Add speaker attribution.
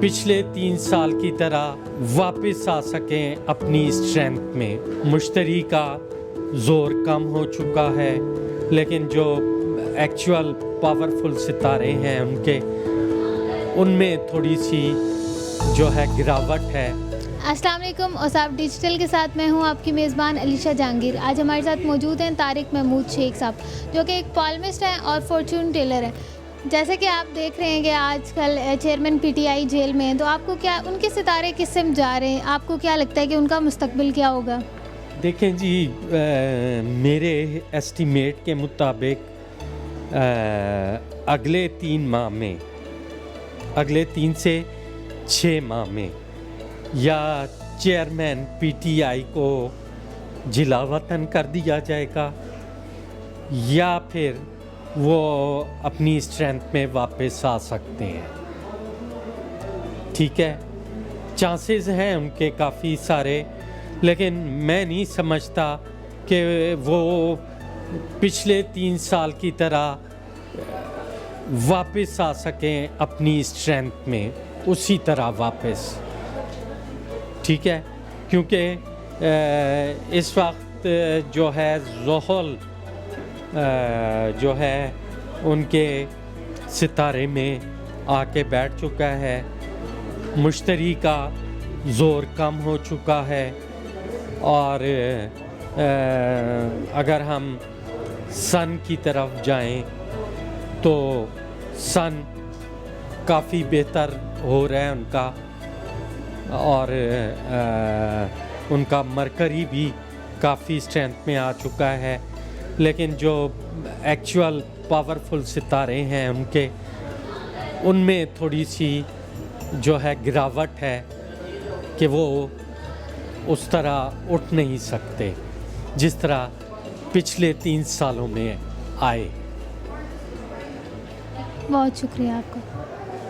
Speaker 1: पिछले 3 साल की तरह वापस आ सकें अपनी स्ट्रेंथ में। मुश्तरी का ज़ोर कम हो चुका है, लेकिन जो एक्चुअल पावरफुल सितारे हैं उनमें थोड़ी सी जो है गिरावट है।
Speaker 2: अस्सलाम वालेकुम। औसाफ डिजिटल के साथ मैं हूं आपकी मेज़बान अलीशा जहांगीर। आज हमारे साथ मौजूद हैं तारिक महमूद शेख साहब, जो कि एक पॉलमिस्ट हैं और फॉर्चून टेलर हैं। जैसे कि आप देख रहे हैं कि आजकल चेयरमैन पीटीआई जेल में हैं, तो आपको क्या उनके सितारे किस सिम जा रहे हैं? आपको क्या लगता है कि उनका मुस्तकबिल क्या होगा?
Speaker 1: देखें जी, मेरे एस्टीमेट के मुताबिक अगले 3 से 6 माह में या चेयरमैन पीटीआई को जिलावतन कर दिया जाएगा या फिर वो अपनी स्ट्रेंथ में वापस आ सकते हैं। ठीक है, चांसेस हैं उनके काफ़ी सारे, लेकिन मैं नहीं समझता कि वो पिछले 3 साल की तरह वापस आ सकें अपनी स्ट्रेंथ में, उसी तरह वापस। ठीक है, क्योंकि इस वक्त जो है ज़ोहल जो है उनके सितारे में आके बैठ चुका है। मुश्तरी का ज़ोर कम हो चुका है और अगर हम सन की तरफ जाएं तो सन काफ़ी बेहतर हो रहा है उनका, और उनका मरकरी भी काफ़ी स्ट्रेंथ में आ चुका है। लेकिन जो एक्चुअल पावरफुल सितारे हैं उनमें थोड़ी सी जो है गिरावट है कि वो उस तरह उठ नहीं सकते जिस तरह पिछले 3 सालों में आए।
Speaker 2: बहुत शुक्रिया आपका।